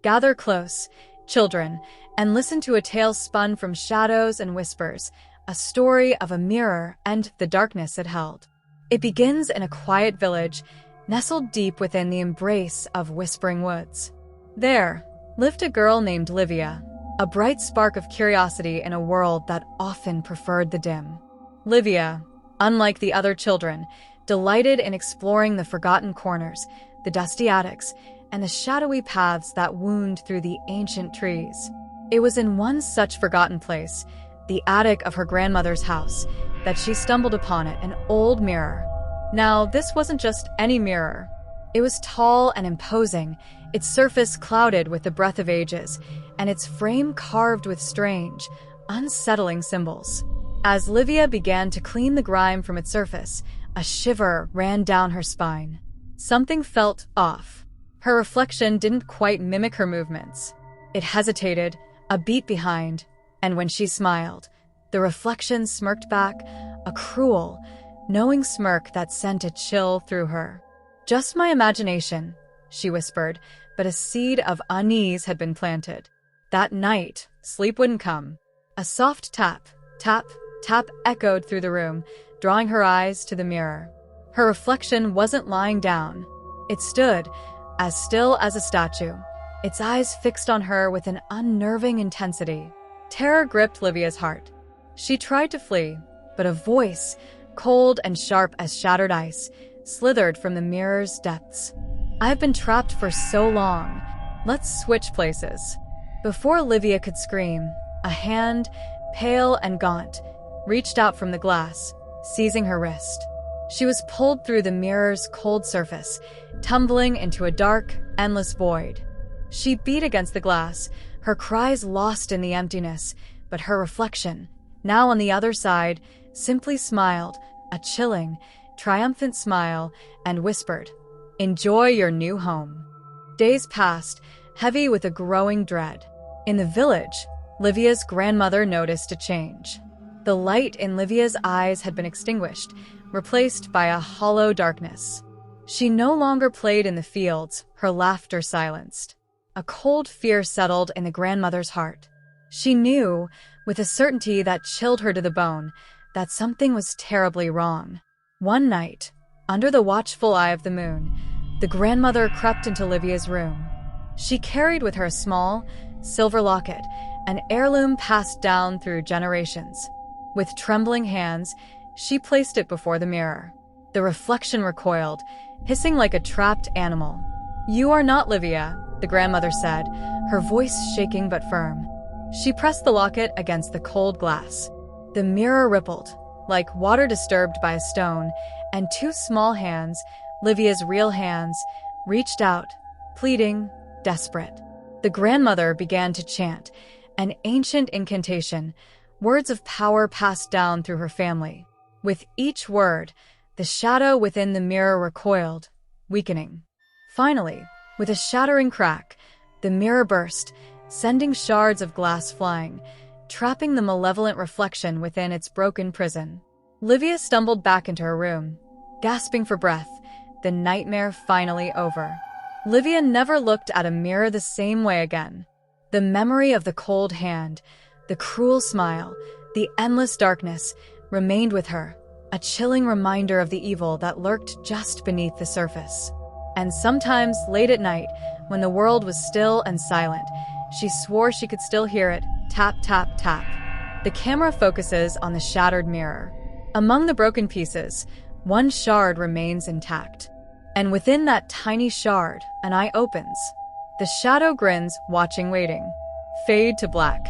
Gather close, children, and listen to a tale spun from shadows and whispers, a story of a mirror and the darkness it held. It begins in a quiet village, nestled deep within the embrace of whispering woods. There lived a girl named Livia, a bright spark of curiosity in a world that often preferred the dim. Livia, unlike the other children, delighted in exploring the forgotten corners, the dusty attics, and the shadowy paths that wound through the ancient trees. It was in one such forgotten place, the attic of her grandmother's house, that she stumbled upon an old mirror. Now, this wasn't just any mirror. It was tall and imposing, its surface clouded with the breath of ages, and its frame carved with strange, unsettling symbols. As Livia began to clean the grime from its surface, a shiver ran down her spine. Something felt off. Her reflection didn't quite mimic her movements. It hesitated, a beat behind, and when she smiled, the reflection smirked back, a cruel, knowing smirk that sent a chill through her. "Just my imagination," she whispered, but a seed of unease had been planted. That night, sleep wouldn't come. A soft tap, tap, tap echoed through the room, drawing her eyes to the mirror. Her reflection wasn't lying down. It stood, as still as a statue, its eyes fixed on her with an unnerving intensity. Terror gripped Livia's heart. She tried to flee, but a voice, cold and sharp as shattered ice, slithered from the mirror's depths. "I've been trapped for so long. Let's switch places." Before Livia could scream, a hand, pale and gaunt, reached out from the glass, seizing her wrist. She was pulled through the mirror's cold surface, tumbling into a dark, endless void. She beat against the glass, her cries lost in the emptiness, but her reflection, now on the other side, simply smiled, a chilling, triumphant smile, and whispered, "Enjoy your new home." Days passed, heavy with a growing dread. In the village, Livia's grandmother noticed a change. The light in Livia's eyes had been extinguished, replaced by a hollow darkness. She no longer played in the fields, her laughter silenced. A cold fear settled in the grandmother's heart. She knew, with a certainty that chilled her to the bone, that something was terribly wrong. One night, under the watchful eye of the moon, the grandmother crept into Livia's room. She carried with her a small, silver locket, an heirloom passed down through generations. With trembling hands, she placed it before the mirror. The reflection recoiled, hissing like a trapped animal. "You are not Livia," the grandmother said, her voice shaking but firm. She pressed the locket against the cold glass. The mirror rippled, like water disturbed by a stone, and two small hands, Livia's real hands, reached out, pleading, desperate. The grandmother began to chant, an ancient incantation, words of power passed down through her family. With each word, the shadow within the mirror recoiled, weakening. Finally, with a shattering crack, the mirror burst, sending shards of glass flying, trapping the malevolent reflection within its broken prison. Livia stumbled back into her room, gasping for breath, the nightmare finally over. Livia never looked at a mirror the same way again. The memory of the cold hand, the cruel smile, the endless darkness remained with her, a chilling reminder of the evil that lurked just beneath the surface. And sometimes, late at night, when the world was still and silent, she swore she could still hear it, tap, tap, tap. The camera focuses on the shattered mirror. Among the broken pieces, one shard remains intact. And within that tiny shard, an eye opens. The shadow grins, watching, waiting. Fade to black.